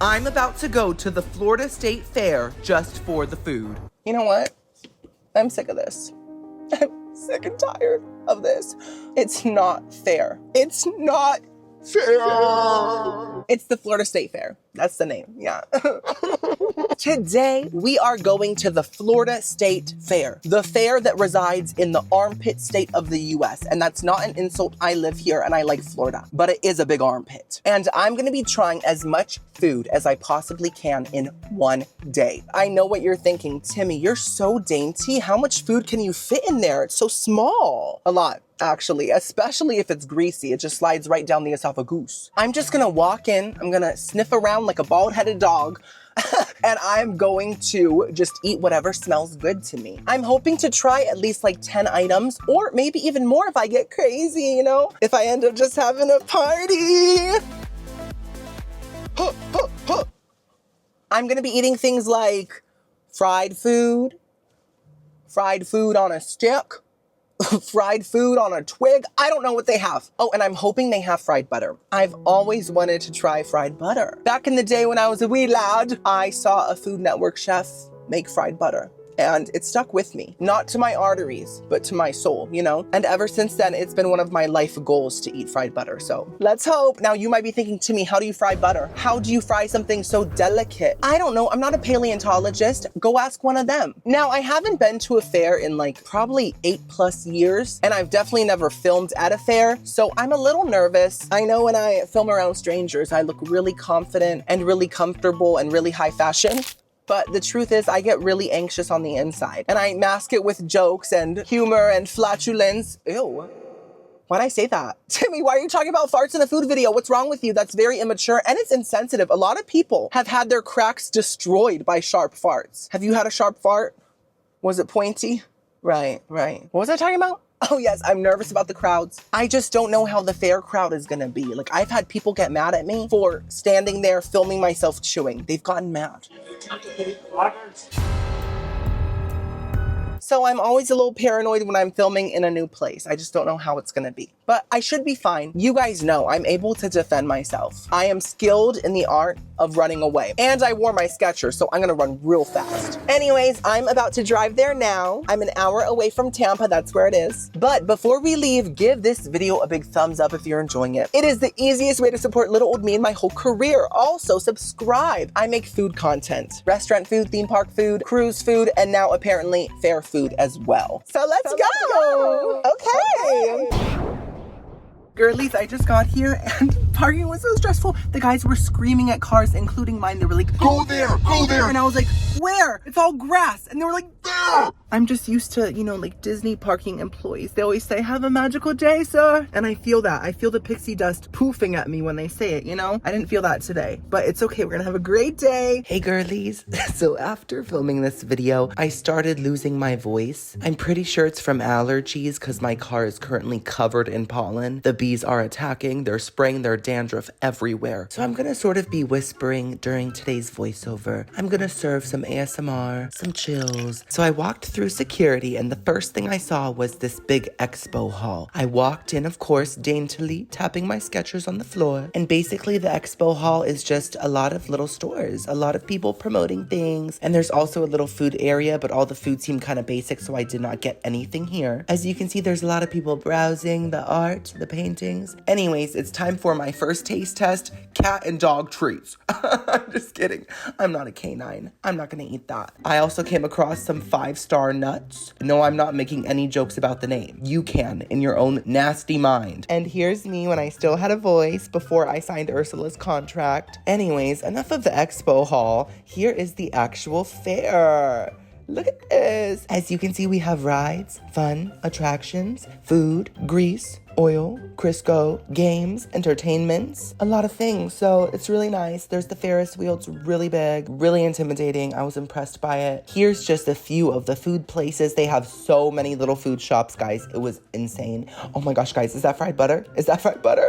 I'm about to go to the Florida State Fair just for the food. You know what? I'm sick of this. I'm sick and tired of this. It's not fair. It's not fair. It's the Florida State Fair. That's the name, yeah. Today, we are going to the Florida State Fair, the fair that resides in the armpit state of the US. And that's not an insult. I live here and I like Florida, but it is a big armpit. And I'm gonna be trying as much food as I possibly can in one day. I know what you're thinking, Timmy, you're so dainty. How much food can you fit in there? It's so small. A lot. Actually, especially if it's greasy, it just slides right down the esophagus. I'm just gonna walk in, I'm gonna sniff around like a bald-headed dog, and I'm going to just eat whatever smells good to me. I'm hoping to try at least like 10 items, or maybe even more if I get crazy, you know? If I end up just having a party. I'm gonna be eating things like fried food on a stick, fried food on a twig. I don't know what they have. Oh, and I'm hoping they have fried butter. I've always wanted to try fried butter. Back in the day when I was a wee lad, I saw a Food Network chef make fried butter. And it stuck with me, not to my arteries, but to my soul, you know? And ever since then, it's been one of my life goals to eat fried butter. So let's hope. Now you might be thinking, Timmy, how do you fry butter? How do you fry something so delicate? I don't know. I'm not a paleontologist. Go ask one of them. Now, I haven't been to a fair in like probably 8+ years, and I've definitely never filmed at a fair. So I'm a little nervous. I know when I film around strangers, I look really confident and really comfortable and really high fashion. But the truth is, I get really anxious on the inside. And I mask it with jokes and humor and flatulence. Ew. Why'd I say that? Timmy, why are you talking about farts in a food video? What's wrong with you? That's very immature and it's insensitive. A lot of people have had their cracks destroyed by sharp farts. Have you had a sharp fart? Was it pointy? Right. What was I talking about? Oh yes, I'm nervous about the crowds. I just don't know how the fair crowd is gonna be. Like, I've had people get mad at me for standing there filming myself chewing. They've gotten mad. So I'm always a little paranoid when I'm filming in a new place. I just don't know how it's gonna be. But I should be fine. You guys know I'm able to defend myself. I am skilled in the art of running away. And I wore my Skechers, so I'm gonna run real fast. Anyways, I'm about to drive there now. I'm an hour away from Tampa, that's where it is. But before we leave, give this video a big thumbs up if you're enjoying it. It is the easiest way to support little old me in my whole career. Also, subscribe. I make food content. Restaurant food, theme park food, cruise food, and now apparently fair food as well. So let's go. Okay. Girlies, I just got here and parking was so stressful. The guys were screaming at cars, including mine. They were like, go there, go there. And I was like, where? It's all grass. And they were like, there. I'm just used to, you know, like Disney parking employees. They always say, have a magical day, sir. And I feel that. I feel the pixie dust poofing at me when they say it, you know? I didn't feel that today, but it's okay. We're gonna have a great day. Hey, girlies. So after filming this video, I started losing my voice. I'm pretty sure it's from allergies because my car is currently covered in pollen. The bees are attacking. They're spraying their dandruff everywhere. So I'm gonna sort of be whispering during today's voiceover. I'm gonna serve some ASMR, some chills. So I walked through security and the first thing I saw was this big expo hall. I walked in, of course, daintily, tapping my Skechers on the floor. And basically the expo hall is just a lot of little stores, a lot of people promoting things. And there's also a little food area, but all the food seemed kind of basic, so I did not get anything here. As you can see, there's a lot of people browsing the art, the paintings. Anyways, it's time for my first taste test, cat and dog treats. I'm just kidding. I'm not a canine. I'm not gonna eat that. I also came across some 5-star nuts. No, I'm not making any jokes about the name. You can in your own nasty mind. And here's me when I still had a voice before I signed Ursula's contract. Anyways, enough of the expo hall. Here is the actual fair. Look at this. As you can see, we have rides, fun, attractions, food, grease, oil, Crisco, games, entertainments, a lot of things. So it's really nice. There's the Ferris wheel. It's really big, really intimidating. I was impressed by it. Here's just a few of the food places. They have so many little food shops, guys. It was insane. Oh my gosh, guys, is that fried butter? Is that fried butter?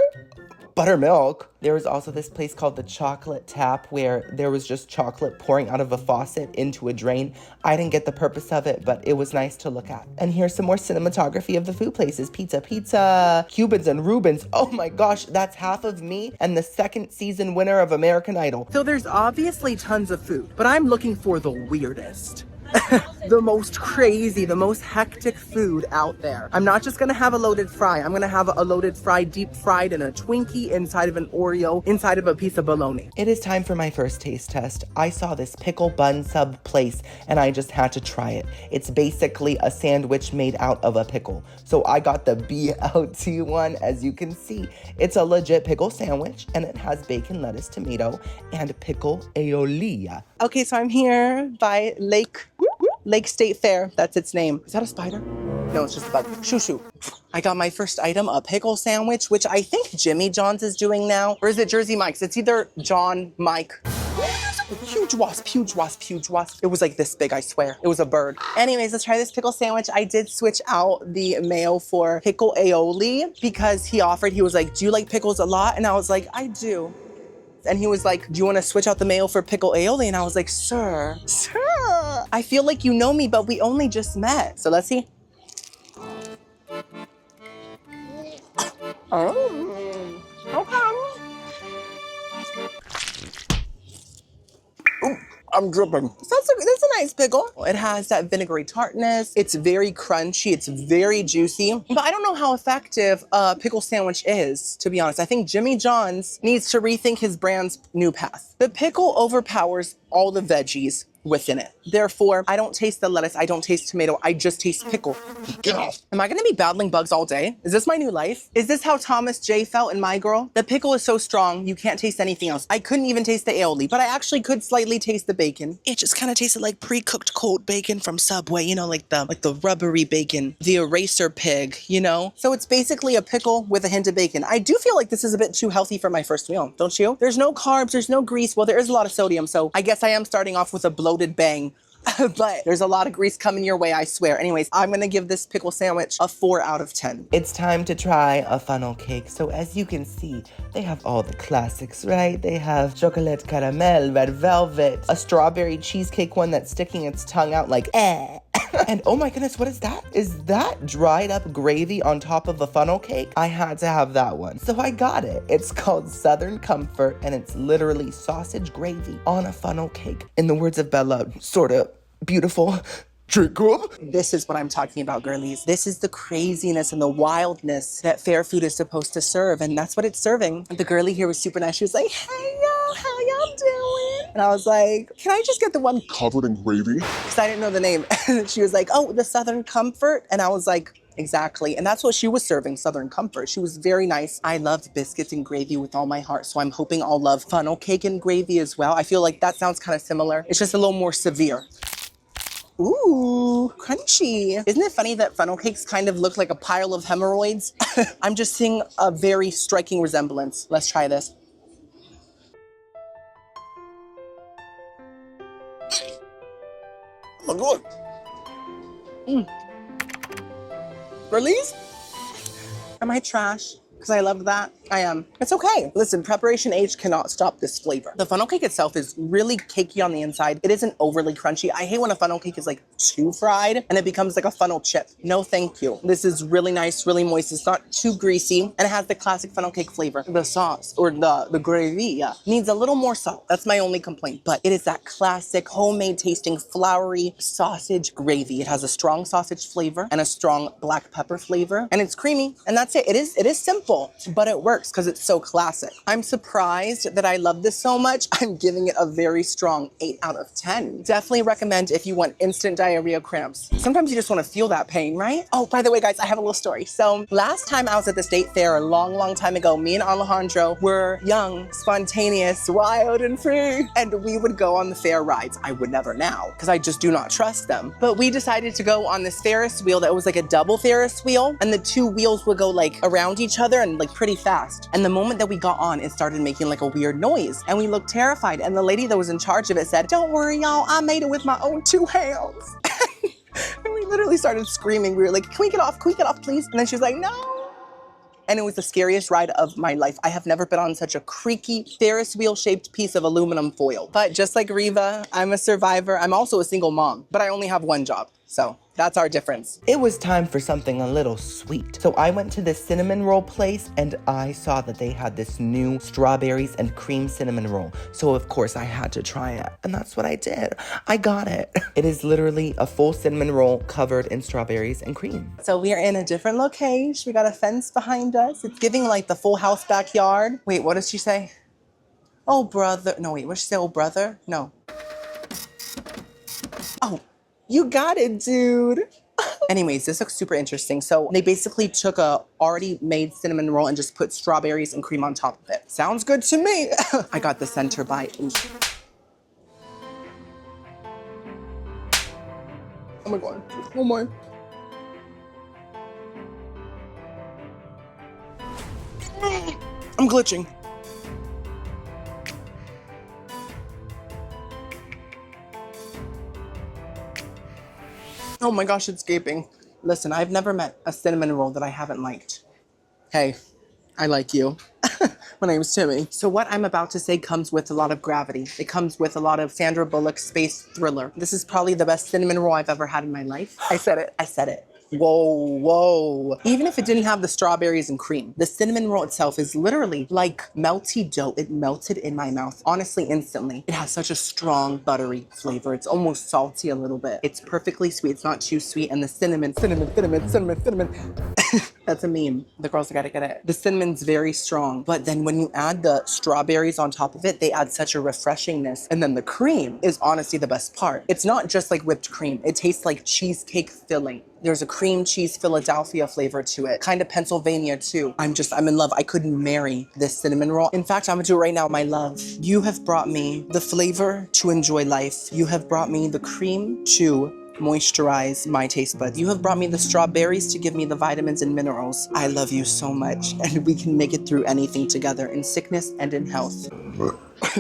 buttermilk. There was also this place called the Chocolate Tap where there was just chocolate pouring out of a faucet into a drain. I didn't get the purpose of it, but it was nice to look at. And here's some more cinematography of the food places. Pizza, Cubans and Rubens. Oh my gosh, that's half of me and the second season winner of American Idol. So there's obviously tons of food, but I'm looking for the weirdest. The most crazy, the most hectic food out there. I'm not just gonna have a loaded fry. I'm gonna have a loaded fry deep fried in a Twinkie, inside of an Oreo, inside of a piece of bologna. It is time for my first taste test. I saw this pickle bun sub place and I just had to try it. It's basically a sandwich made out of a pickle. So I got the BLT one. As you can see, it's a legit pickle sandwich and it has bacon, lettuce, tomato, and pickle aioli. Okay, so I'm here by Lake State Fair. That's its name. Is that a spider? No, it's just a bug. Shoo shoo. I got my first item, a pickle sandwich, which I think Jimmy John's is doing now. Or is it Jersey Mike's? It's either John, Mike. Huge wasp, huge wasp, huge wasp. It was like this big, I swear. It was a bird. Anyways, let's try this pickle sandwich. I did switch out the mayo for pickle aioli because he was like, do you like pickles a lot? And I was like, I do. And he was like, do you want to switch out the mayo for pickle aioli? And I was like, sir, I feel like you know me, but we only just met. So let's see. Oh, okay. Ooh, I'm dripping. That's a nice pickle. It has that vinegary tartness. It's very crunchy. It's very juicy. But I don't know how effective a pickle sandwich is, to be honest. I think Jimmy John's needs to rethink his brand's new path. The pickle overpowers all the veggies within it. Therefore, I don't taste the lettuce. I don't taste tomato. I just taste pickle. Get off. Am I gonna be battling bugs all day? Is this my new life? Is this how Thomas J felt in My Girl? The pickle is so strong, you can't taste anything else. I couldn't even taste the aioli, but I actually could slightly taste the bacon. It just kind of tasted like pre-cooked cold bacon from Subway, you know, like the rubbery bacon, the eraser pig, you know? So it's basically a pickle with a hint of bacon. I do feel like this is a bit too healthy for my first meal, don't you? There's no carbs, there's no grease. Well, there is a lot of sodium, so I guess I am starting off with a bloated bang. But there's a lot of grease coming your way, I swear. Anyways, I'm gonna give this pickle sandwich a 4 out of 10. It's time to try a funnel cake. So as you can see, they have all the classics, right? They have chocolate caramel, red velvet, a strawberry cheesecake one that's sticking its tongue out like eh. And oh my goodness, what is that? Is that dried up gravy on top of a funnel cake? I had to have that one. So I got it. It's called Southern Comfort and it's literally sausage gravy on a funnel cake. In the words of Bella, sort of beautiful. Jacob? This is what I'm talking about, girlies. This is the craziness and the wildness that fair food is supposed to serve, and that's what it's serving. The girlie here was super nice. She was like, hey y'all, how y'all doing? And I was like, can I just get the one covered in gravy? Because I didn't know the name. She was like, oh, the Southern Comfort. And I was like, exactly. And that's what she was serving, Southern Comfort. She was very nice. I loved biscuits and gravy with all my heart. So I'm hoping I'll love funnel cake and gravy as well. I feel like that sounds kind of similar. It's just a little more severe. Ooh, crunchy. Isn't it funny that funnel cakes kind of look like a pile of hemorrhoids? I'm just seeing a very striking resemblance. Let's try this. Oh my God. Release? Am I trash? Because I love that. I am. It's okay. Listen, preparation age cannot stop this flavor. The funnel cake itself is really cakey on the inside. It isn't overly crunchy. I hate when a funnel cake is like too fried and it becomes like a funnel chip. No, thank you. This is really nice, really moist. It's not too greasy and it has the classic funnel cake flavor. The sauce or the gravy needs a little more salt. That's my only complaint, but it is that classic homemade tasting floury sausage gravy. It has a strong sausage flavor and a strong black pepper flavor and it's creamy and that's it. It is simple, but it works because it's so classic. I'm surprised that I love this so much. I'm giving it a very strong 8 out of 10. Definitely recommend if you want instant diarrhea cramps. Sometimes you just want to feel that pain, right? Oh, by the way, guys, I have a little story. So last time I was at the state fair a long, long time ago, me and Alejandro were young, spontaneous, wild, and free. And we would go on the fair rides. I would never now because I just do not trust them. But we decided to go on this Ferris wheel that was like a double Ferris wheel. And the two wheels would go like around each other and like pretty fast. And the moment that we got on, it started making like a weird noise. And we looked terrified. And the lady that was in charge of it said, don't worry, y'all, I made it with my own 2 hands. And we literally started screaming. We were like, can we get off? Can we get off, please? And then she was like, no. and it was the scariest ride of my life. I have never been on such a creaky Ferris wheel shaped piece of aluminum foil. But just like Riva, I'm a survivor. I'm also a single mom, but I only have one job. So that's our difference. It was time for something a little sweet. So I went to this cinnamon roll place and I saw that they had this new strawberries and cream cinnamon roll. So of course I had to try it. And that's what I did. I got it. It is literally a full cinnamon roll covered in strawberries and cream. So we are in a different location. We got a fence behind us. It's giving like the Full House backyard. Wait, what does she say? Oh, brother. No, wait, what did she say? Oh, brother? No. Oh. You got it, dude. Anyways, this looks super interesting. So they basically took a already made cinnamon roll and just put strawberries and cream on top of it. Sounds good to me. I got the center bite. Ooh. Oh my God. Oh my. I'm glitching. Oh my gosh, it's gaping. Listen, I've never met a cinnamon roll that I haven't liked. Hey, I like you. My name's Timmy. So what I'm about to say comes with a lot of gravity. It comes with a lot of Sandra Bullock space thriller. This is probably the best cinnamon roll I've ever had in my life. I said it. I said it. Whoa, whoa. Even if it didn't have the strawberries and cream, the cinnamon roll itself is literally like melty dough. It melted in my mouth, honestly, instantly. It has such a strong, buttery flavor. It's almost salty a little bit. It's perfectly sweet. It's not too sweet. And the cinnamon. That's a meme. The girls gotta get it. The cinnamon's very strong, but then when you add the strawberries on top of it, they add such a refreshingness. And then the cream is honestly the best part. It's not just like whipped cream. It tastes like cheesecake filling. There's a cream cheese Philadelphia flavor to it. Kind of Pennsylvania too. I'm in love. I couldn't marry this cinnamon roll. In fact, I'm gonna do it right now, my love. You have brought me the flavor to enjoy life. You have brought me the cream to moisturize my taste buds. You have brought me the strawberries to give me the vitamins and minerals. I love you so much, and we can make it through anything together, in sickness and in health.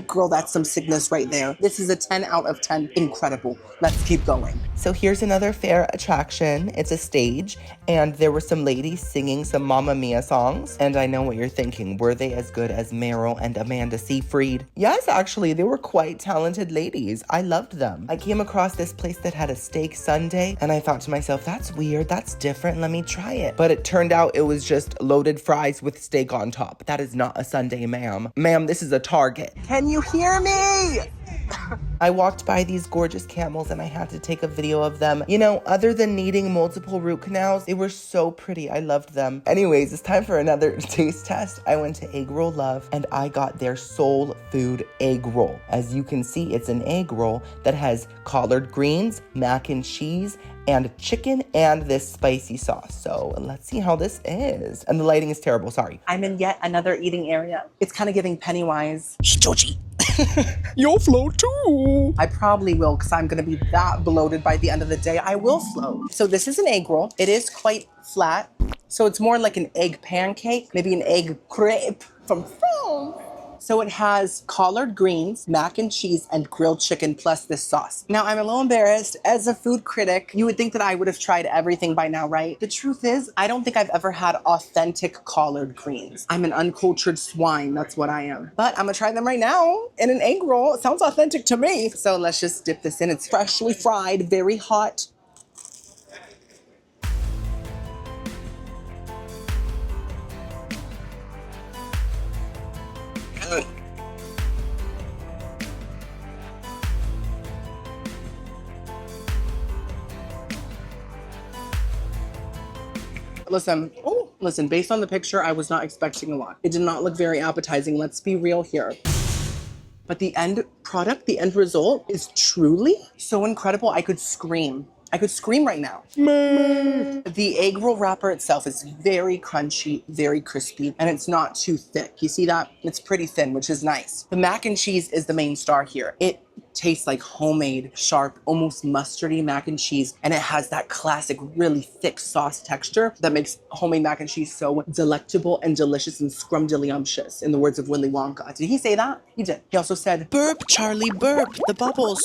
Girl, that's some sickness right there. This is a 10 out of 10. Incredible. Let's keep going. So here's another fair attraction. It's a stage, and there were some ladies singing some Mamma Mia songs. And I know what you're thinking. Were they as good as Meryl and Amanda Seyfried? Yes, actually, they were quite talented ladies. I loved them. I came across this place that had a steak sundae, and I thought to myself, that's weird, that's different, let me try it. But it turned out it was just loaded fries with steak on top. That is not a sundae, ma'am. Ma'am, this is a Target. Can you hear me? I walked by these gorgeous camels and I had to take a video of them. You know, other than needing multiple root canals, they were so pretty. I loved them. Anyways, it's time for another taste test. I went to Egg Roll Love and I got their soul food egg roll. As you can see, it's an egg roll that has collard greens, mac and cheese, and chicken and this spicy sauce. So let's see how this is. And the lighting is terrible, sorry. I'm in yet another eating area. It's kind of giving Pennywise. Joji. You'll float too. I probably will, because I'm gonna be that bloated by the end of the day. I will float. So this is an egg roll. It is quite flat. So it's more like an egg pancake, maybe an egg crepe from France. So it has collard greens, mac and cheese, and grilled chicken, plus this sauce. Now, I'm a little embarrassed. As a food critic, you would think that I would have tried everything by now, right? The truth is, I don't think I've ever had authentic collard greens. I'm an uncultured swine, that's what I am. But I'm gonna try them right now in an egg roll. It sounds authentic to me. So let's just dip this in. It's freshly fried, very hot. Listen, based on the picture, I was not expecting a lot. It did not look very appetizing. Let's be real here. But the end product, the end result is truly so incredible. I could scream. I could scream right now. The egg roll wrapper itself is very crunchy, very crispy, and it's not too thick. You see that? It's pretty thin, which is nice. The mac and cheese is the main star here. It tastes like homemade, sharp, almost mustardy mac and cheese. And it has that classic, really thick sauce texture that makes homemade mac and cheese so delectable and delicious and scrumdiddlyumptious, in the words of Willy Wonka. Did he say that? He did. He also said, burp, Charlie, burp, the bubbles.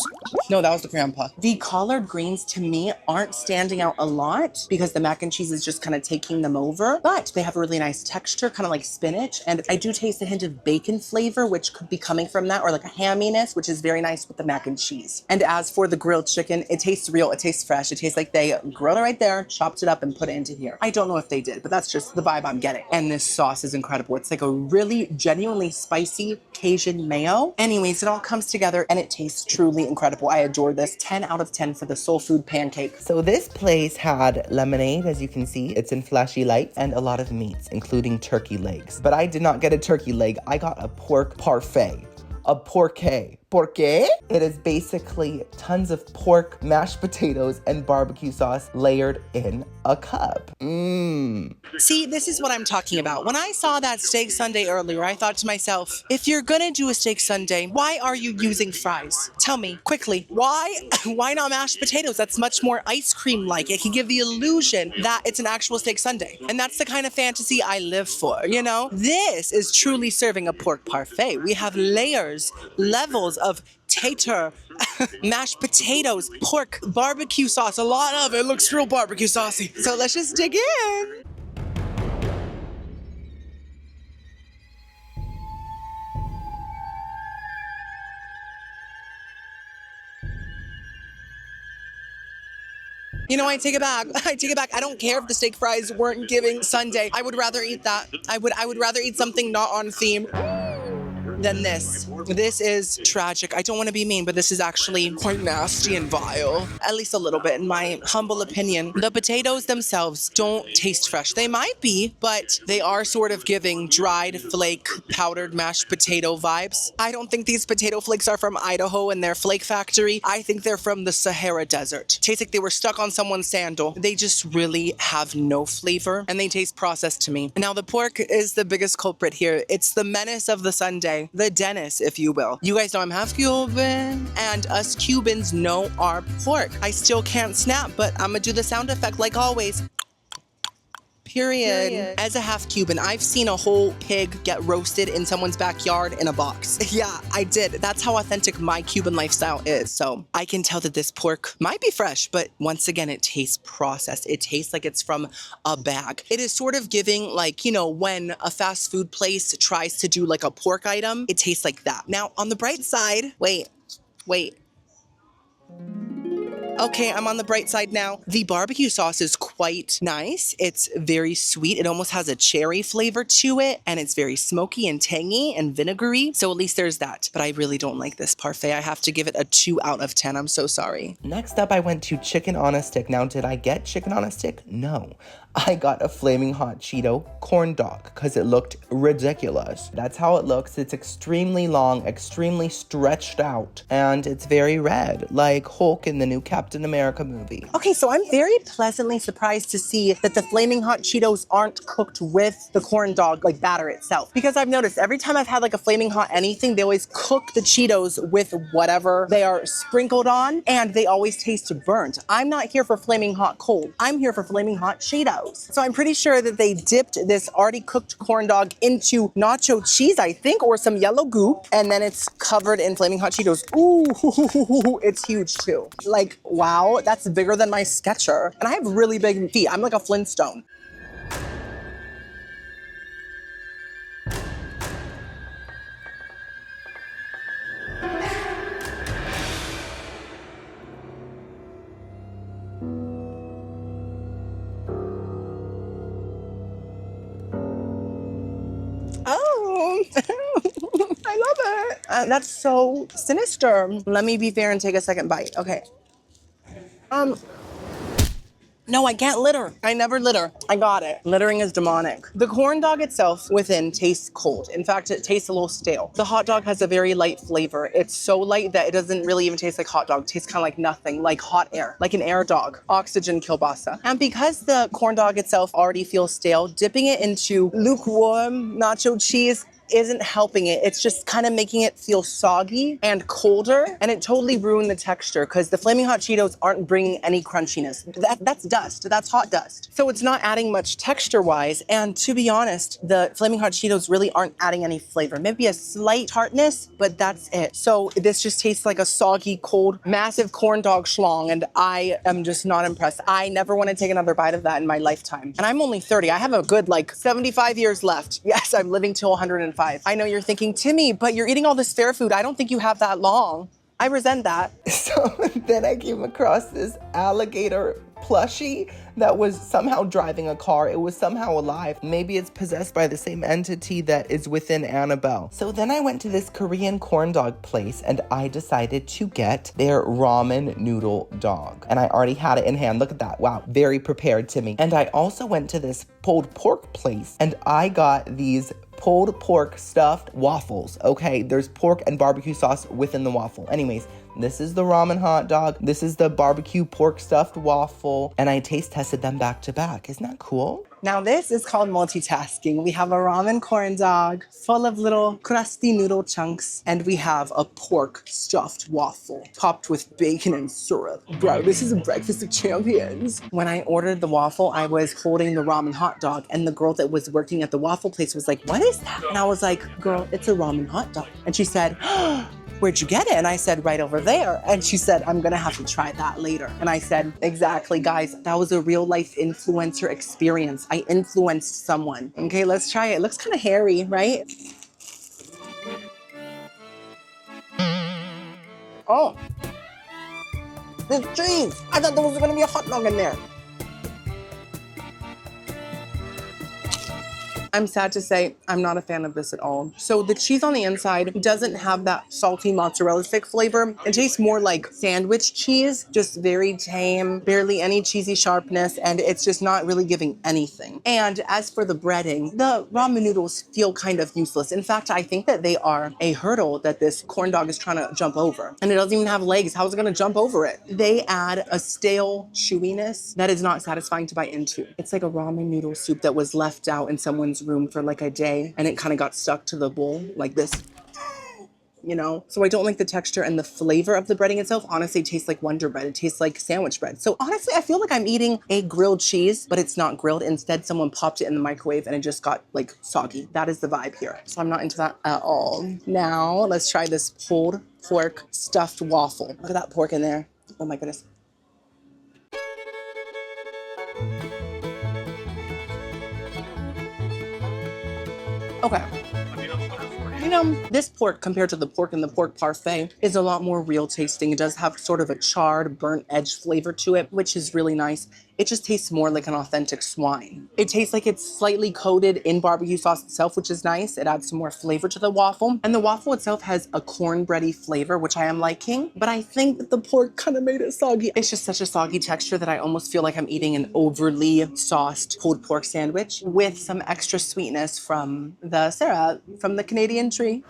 No, that was the grandpa. The collard greens to me aren't standing out a lot because the mac and cheese is just kind of taking them over, but they have a really nice texture, kind of like spinach. And I do taste a hint of bacon flavor, which could be coming from that, or like a hamminess, which is very nice with the mac and cheese. And as for the grilled chicken, it tastes real, it tastes fresh. It tastes like they grilled it right there, chopped it up and put it into here. I don't know if they did, but that's just the vibe I'm getting. And this sauce is incredible. It's like a really genuinely spicy Cajun mayo. Anyways, it all comes together and it tastes truly incredible. I adore this. 10 out of 10 for the soul food pancake. So this place had lemonade, as you can see. It's in flashy lights, and a lot of meats, including turkey legs. But I did not get a turkey leg. I got a pork parfait. A porqué. Porqué? It is basically tons of pork, mashed potatoes, and barbecue sauce layered in a cup. See, this is what I'm talking about. When I saw that steak sundae earlier, I thought to myself, if you're gonna do a steak sundae, why are you using fries? Tell me, quickly, why? Why not mashed potatoes? That's much more ice cream-like. It can give the illusion that it's an actual steak sundae. And that's the kind of fantasy I live for, you know? This is truly serving a pork parfait. We have layers, levels of tater, mashed potatoes, pork, barbecue sauce. A lot of it looks real barbecue saucy. So let's just dig in. You know, I take it back. I don't care if the steak fries weren't giving sundae. I would rather eat that. I would rather eat something not on theme than this. This is tragic. I don't want to be mean, but this is actually quite nasty and vile. At least a little bit, in my humble opinion. The potatoes themselves don't taste fresh. They might be, but they are sort of giving dried flake, powdered mashed potato vibes. I don't think these potato flakes are from Idaho and their flake factory. I think they're from the Sahara Desert. Tastes like they were stuck on someone's sandal. They just really have no flavor, and they taste processed to me. Now, the pork is the biggest culprit here. It's the menace of the sundae. The Dennis, if you will. You guys know I'm half Cuban, and us Cubans know our pork. I still can't snap, but I'm gonna do the sound effect like always. Period. As a half Cuban, I've seen a whole pig get roasted in someone's backyard in a box. Yeah, I did. That's how authentic my Cuban lifestyle is. So I can tell that this pork might be fresh, but once again, it tastes processed. It tastes like it's from a bag. It is sort of giving, like, you know, when a fast food place tries to do like a pork item, it tastes like that. Now, on the bright side, wait. Okay, I'm on the bright side now. The barbecue sauce is quite nice. It's very sweet. It almost has a cherry flavor to it, and it's very smoky and tangy and vinegary. So at least there's that. But I really don't like this parfait. I have to give it a 2 out of 10. I'm so sorry. Next up, I went to chicken on a stick. Now, did I get chicken on a stick? No. I got a flaming hot Cheeto corn dog because it looked ridiculous. That's how it looks. It's extremely long, extremely stretched out, and it's very red, like Hulk in the new Captain America movie. Okay, so I'm very pleasantly surprised to see that the flaming hot Cheetos aren't cooked with the corn dog, like batter itself. Because I've noticed every time I've had like a flaming hot anything, they always cook the Cheetos with whatever they are sprinkled on, and they always taste burnt. I'm not here for flaming hot cold. I'm here for flaming hot Cheetos. So I'm pretty sure that they dipped this already cooked corn dog into nacho cheese, I think, or some yellow goop, and then it's covered in flaming hot Cheetos. Ooh, it's huge too. Like, wow, that's bigger than my Sketcher. And I have really big feet. I'm like a Flintstone. Oh, I love it. That's so sinister. Let me be fair and take a second bite. Okay. No, I can't litter. I never litter. I got it. Littering is demonic. The corn dog itself within tastes cold. In fact, it tastes a little stale. The hot dog has a very light flavor. It's so light that it doesn't really even taste like hot dog. It tastes kind of like nothing, like hot air, like an air dog, oxygen kielbasa. And because the corn dog itself already feels stale, dipping it into lukewarm nacho cheese, isn't helping it. It's just kind of making it feel soggy and colder, and it totally ruined the texture because the Flaming Hot Cheetos aren't bringing any crunchiness. That's dust. That's hot dust. So it's not adding much texture-wise, and to be honest, the Flaming Hot Cheetos really aren't adding any flavor. Maybe a slight tartness, but that's it. So this just tastes like a soggy, cold, massive corn dog schlong, and I am just not impressed. I never want to take another bite of that in my lifetime. And I'm only 30. I have a good, like, 75 years left. Yes, I'm living till 105. I know you're thinking, Timmy, but you're eating all this fair food. I don't think you have that long. I resent that. So then I came across this alligator plushie that was somehow driving a car. It was somehow alive. Maybe it's possessed by the same entity that is within Annabelle. So then I went to this Korean corn dog place and I decided to get their ramen noodle dog. And I already had it in hand. Look at that. Wow. Very prepared, Timmy. And I also went to this pulled pork place and I got these pulled pork stuffed waffles. Okay, there's pork and barbecue sauce within the waffle. Anyways, this is the ramen hot dog. This is the barbecue pork stuffed waffle. And I taste tested them back to back. Isn't that cool? Now this is called multitasking. We have a ramen corn dog full of little crusty noodle chunks, and we have a pork stuffed waffle topped with bacon and syrup. Bro, this is a breakfast of champions. When I ordered the waffle, I was holding the ramen hot dog, and the girl that was working at the waffle place was like, "What is that?" And I was like, "Girl, it's a ramen hot dog." And she said, "Where'd you get it?" And I said, "Right over there." And she said, "I'm gonna have to try that later." And I said, "Exactly, guys. That was a real life influencer experience. I influenced someone." Okay, let's try it. It looks kind of hairy, right? Oh, there's cheese. I thought there was gonna be a hot dog in there. I'm sad to say I'm not a fan of this at all. So the cheese on the inside doesn't have that salty mozzarella stick flavor. It tastes more like sandwich cheese, just very tame, barely any cheesy sharpness, and it's just not really giving anything. And as for the breading, the ramen noodles feel kind of useless. In fact, I think that they are a hurdle that this corn dog is trying to jump over. And it doesn't even have legs. How is it gonna jump over it? They add a stale chewiness that is not satisfying to bite into. It's like a ramen noodle soup that was left out in someone's room for like a day and it kind of got stuck to the bowl like this, you know? So I don't like the texture, and the flavor of the breading itself honestly tastes like Wonder Bread. It tastes like sandwich bread. So honestly, I feel like I'm eating a grilled cheese, but it's not grilled. Instead, someone popped it in the microwave and it just got like soggy. That is the vibe here. So I'm not into that at all. Now let's try this pulled pork stuffed waffle. Look at that pork in there. Oh my goodness. Okay. You know, this pork compared to the pork in the pork parfait is a lot more real tasting. It does have sort of a charred, burnt edge flavor to it, which is really nice. It just tastes more like an authentic swine. It tastes like it's slightly coated in barbecue sauce itself, which is nice. It adds some more flavor to the waffle. And the waffle itself has a cornbready flavor, which I am liking, but I think that the pork kind of made it soggy. It's just such a soggy texture that I almost feel like I'm eating an overly sauced pulled pork sandwich with some extra sweetness from the syrup from the Canadian tree.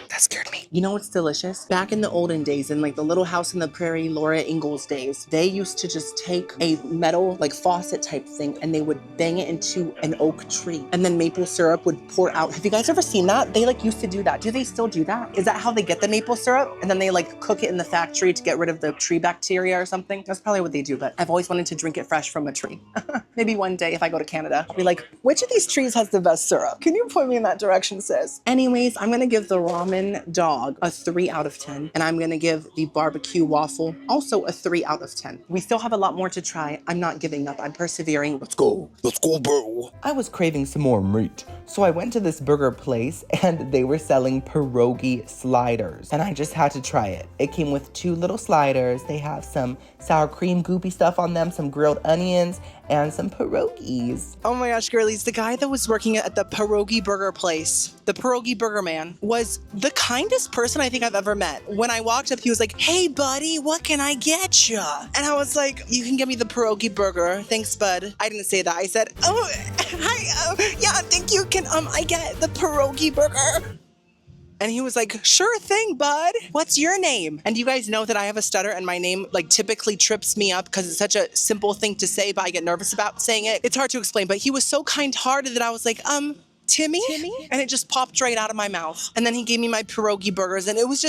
That scared me. You know what's delicious? Back in the olden days, in like the Little House on the Prairie, Laura Ingalls days, they used to just take a metal like faucet type thing and they would bang it into an oak tree and then maple syrup would pour out. Have you guys ever seen that? They like used to do that. Do they still do that? Is that how they get the maple syrup? And then they like cook it in the factory to get rid of the tree bacteria or something? That's probably what they do, but I've always wanted to drink it fresh from a tree. Maybe one day if I go to Canada, I'll be like, which of these trees has the best syrup? Can you point me in that direction, sis? Anyways, I'm gonna give the ramen dog a 3 out of 10, and I'm gonna give the barbecue waffle also a 3 out of 10. We still have a lot more to try. I'm not giving up. I'm persevering. Let's go, bro. I was craving some more meat, so I went to this burger place and they were selling pierogi sliders, and I just had to try it. It came with 2 little sliders. They have some sour cream goopy stuff on them, some grilled onions, and some pierogies. Oh my gosh, girlies, the guy that was working at the pierogi burger place, the pierogi burger man, was the kindest person I think I've ever met. When I walked up, he was like, "Hey buddy, what can I get ya?" And I was like, "You can get me the pierogi burger. Thanks, bud." I didn't say that. I said, "Oh, hi, yeah, thank you. Can I get the pierogi burger?" And he was like, "Sure thing, bud. What's your name?" And you guys know that I have a stutter and my name like typically trips me up because it's such a simple thing to say, but I get nervous about saying it. It's hard to explain, but he was so kind-hearted that I was like, Timmy, and it just popped right out of my mouth. And then he gave me my pierogi burgers, and it was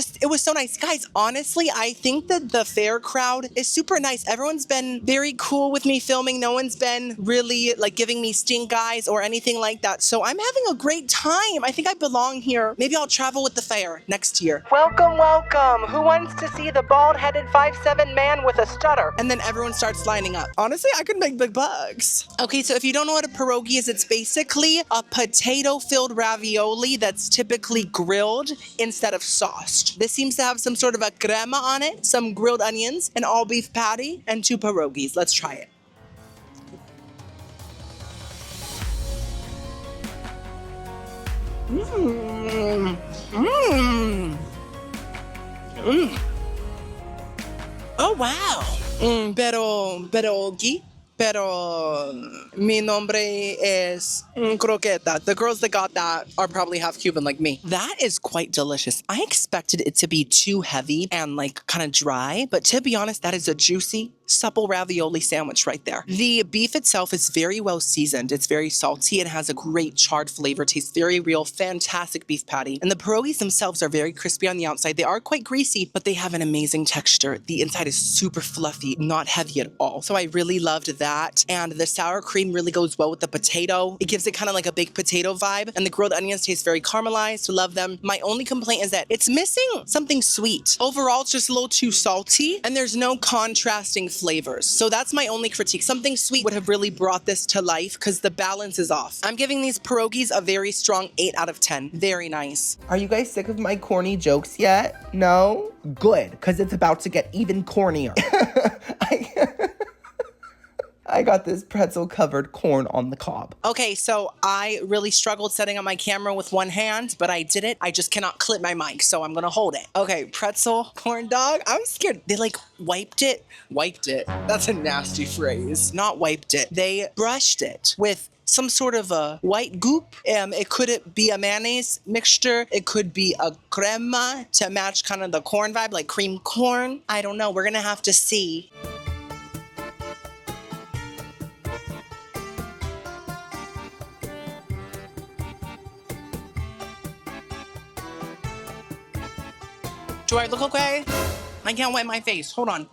so nice. Guys, honestly, I think that the fair crowd is super nice. Everyone's been very cool with me filming. No one's been really like giving me stink eyes or anything like that. So I'm having a great time. I think I belong here. Maybe I'll travel with the fair next year. Welcome, welcome. Who wants to see the bald-headed 5'7" man with a stutter? And then everyone starts lining up. Honestly, I could make big bucks. Okay, so if you don't know what a pierogi is, it's basically a potato-filled ravioli that's typically grilled instead of sauced. This seems to have some sort of a crema on it, some grilled onions, an all-beef patty, and 2 pierogis. Let's try it. Oh, wow. Pero mi nombre es croqueta. The girls that got that are probably half Cuban like me. That is quite delicious. I expected it to be too heavy and like kind of dry, but to be honest, that is a juicy, supple ravioli sandwich right there. The beef itself is very well seasoned. It's very salty. It has a great charred flavor. Tastes very real. Fantastic beef patty. And the pierogis themselves are very crispy on the outside. They are quite greasy, but they have an amazing texture. The inside is super fluffy, not heavy at all. So I really loved that. And the sour cream really goes well with the potato. It gives it kind of like a baked potato vibe. And the grilled onions taste very caramelized. Love them. My only complaint is that it's missing something sweet. Overall, it's just a little too salty and there's no contrasting flavors. So that's my only critique. Something sweet would have really brought this to life because the balance is off. I'm giving these pierogis a very strong 8 out of 10. Very nice. Are you guys sick of my corny jokes yet? No? Good, because it's about to get even cornier. I got this pretzel covered corn on the cob. Okay, so I really struggled setting up my camera with one hand, but I did it. I just cannot clip my mic, so I'm gonna hold it. Okay, pretzel corn dog. I'm scared. They like wiped it. Wiped it. That's a nasty phrase. Not wiped it. They brushed it with some sort of a white goop. It could be a mayonnaise mixture. It could be a crema to match kind of the corn vibe, like cream corn. I don't know. We're gonna have to see. Do I look okay? I can't wipe my face. Hold on.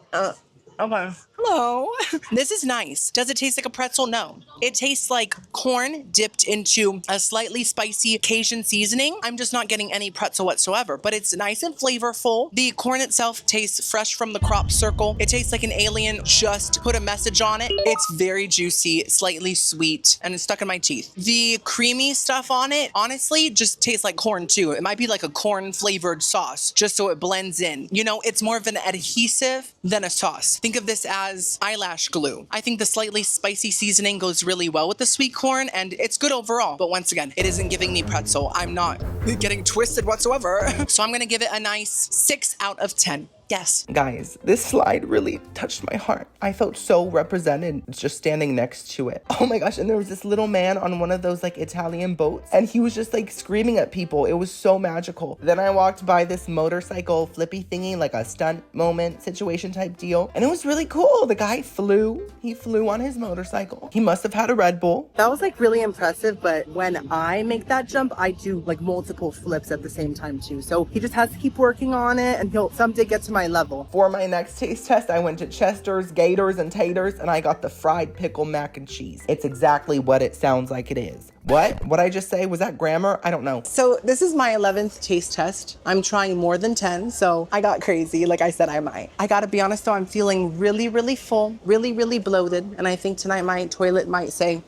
Okay. Hello. This is nice. Does it taste like a pretzel? No. It tastes like corn dipped into a slightly spicy Cajun seasoning. I'm just not getting any pretzel whatsoever, but it's nice and flavorful. The corn itself tastes fresh from the crop circle. It tastes like an alien just put a message on it. It's very juicy, slightly sweet, and it's stuck in my teeth. The creamy stuff on it, honestly, just tastes like corn too. It might be like a corn flavored sauce, just so it blends in. You know, it's more of an adhesive than a sauce. Think of this as eyelash glue. I think the slightly spicy seasoning goes really well with the sweet corn, and it's good overall. But once again, it isn't giving me pretzel. I'm not getting twisted whatsoever. So I'm gonna give it a nice 6 out of 10. Yes. Guys, this slide really touched my heart. I felt so represented just standing next to it. Oh my gosh, and there was this little man on one of those like Italian boats, and he was just like screaming at people. It was so magical. Then I walked by this motorcycle flippy thingy, like a stunt moment situation type deal, and it was really cool. The guy flew. He flew on his motorcycle. He must have had a Red Bull. That was like really impressive, but when I make that jump, I do like multiple flips at the same time too. So he just has to keep working on it, and he'll someday get to my level. For my next taste test, I went to Chester's, Gators, and Taters, and I got the fried pickle mac and cheese. It's exactly what it sounds like it is. What I just say? Was that grammar? I don't know. So this is my 11th taste test. I'm trying more than 10, so I got crazy. Like I said, I might. I gotta be honest though, I'm feeling really, really full, really, really bloated, and I think tonight my toilet might say,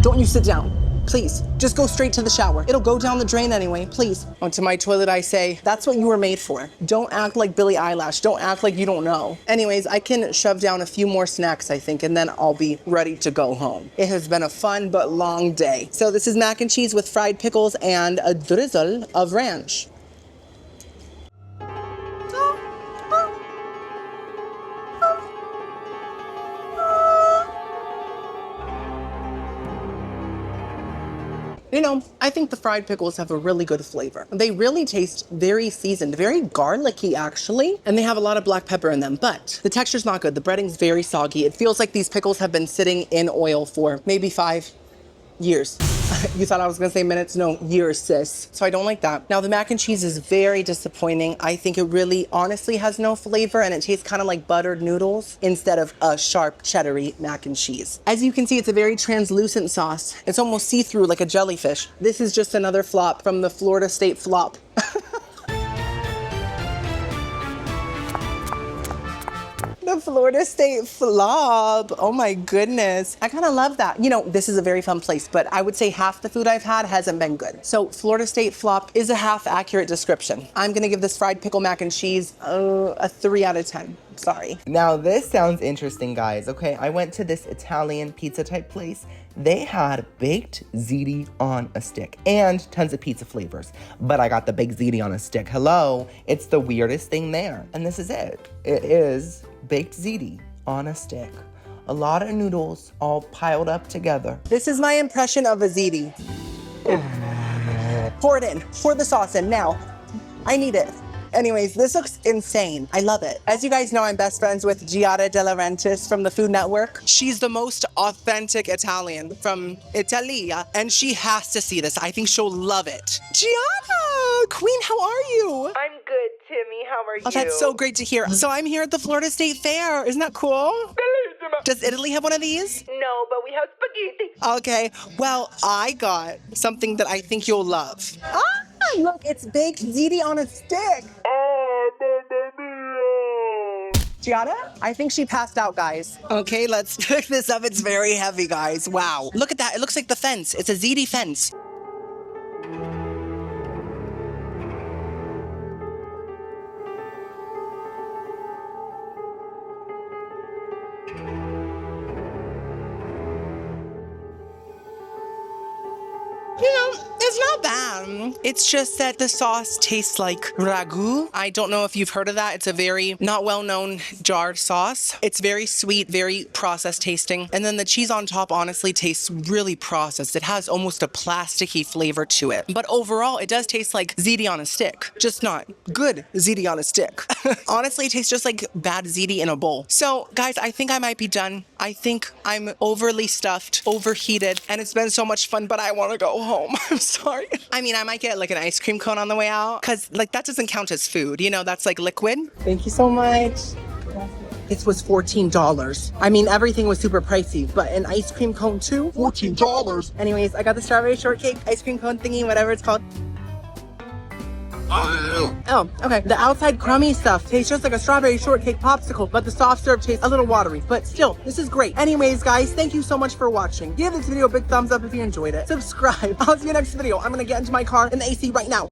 "Don't you sit down. Please, just go straight to the shower. It'll go down the drain anyway, please." Onto my toilet I say, that's what you were made for. Don't act like Billie Eilish. Don't act like you don't know. Anyways, I can shove down a few more snacks, I think, and then I'll be ready to go home. It has been a fun but long day. So this is mac and cheese with fried pickles and a drizzle of ranch. You know, I think the fried pickles have a really good flavor. They really taste very seasoned, very garlicky actually, and they have a lot of black pepper in them, but the texture's not good. The breading's very soggy. It feels like these pickles have been sitting in oil for maybe 5 years. You thought I was gonna say minutes? No, years, sis. So I don't like that. Now the mac and cheese is very disappointing. I think it really honestly has no flavor and it tastes kind of like buttered noodles instead of a sharp cheddar-y mac and cheese. As you can see, it's a very translucent sauce. It's almost see-through like a jellyfish. This is just another flop from the Florida State flop. The Florida State flop. Oh my goodness. I kind of love that. You know, this is a very fun place, but I would say half the food I've had hasn't been good. So Florida State flop is a half accurate description. I'm gonna give this fried pickle mac and cheese a 3 out of 10. Sorry. Now this sounds interesting, guys. Okay, I went to this Italian pizza type place. They had baked ziti on a stick and tons of pizza flavors, but I got the baked ziti on a stick. Hello, it's the weirdest thing there. And this is it. It is baked ziti on a stick. A lot of noodles all piled up together. This is my impression of a ziti. Pour it in, pour the sauce in now. I need it. Anyways, this looks insane. I love it. As you guys know, I'm best friends with Giada De Laurentiis from the Food Network. She's the most authentic Italian from Italia, and she has to see this. I think she'll love it. Giada, Queen, how are you? I'm good, Timmy. How are you? Oh, that's so great to hear. So I'm here at the Florida State Fair. Isn't that cool? Does Italy have one of these? No, but we have spaghetti. Okay, well, I got something that I think you'll love. Ah, look, it's baked ziti on a stick. Giada? I think she passed out, guys. Okay, let's pick this up. It's very heavy, guys. Wow. Look at that. It looks like the fence. It's a ziti fence. You know, it's not bad. It's just that the sauce tastes like ragu. I don't know if you've heard of that. It's a very not well-known jarred sauce. It's very sweet, very processed tasting. And then the cheese on top honestly tastes really processed. It has almost a plasticky flavor to it. But overall, it does taste like ziti on a stick. Just not good ziti on a stick. Honestly, it tastes just like bad ziti in a bowl. So, guys, I think I might be done. I think I'm overly stuffed, overheated, and it's been so much fun, but I want to go home. I'm sorry. I mean, I might get like an ice cream cone on the way out because like that doesn't count as food. You know, that's like liquid. Thank you so much. This was $14. I mean, everything was super pricey, but an ice cream cone too? $14. Anyways, I got the strawberry shortcake ice cream cone thingy, whatever it's called. Oh, okay. The outside crummy stuff tastes just like a strawberry shortcake popsicle, but the soft serve tastes a little watery. But still, this is great. Anyways, guys, thank you so much for watching. Give this video a big thumbs up if you enjoyed it. Subscribe. I'll see you next video. I'm gonna get into my car in the AC right now.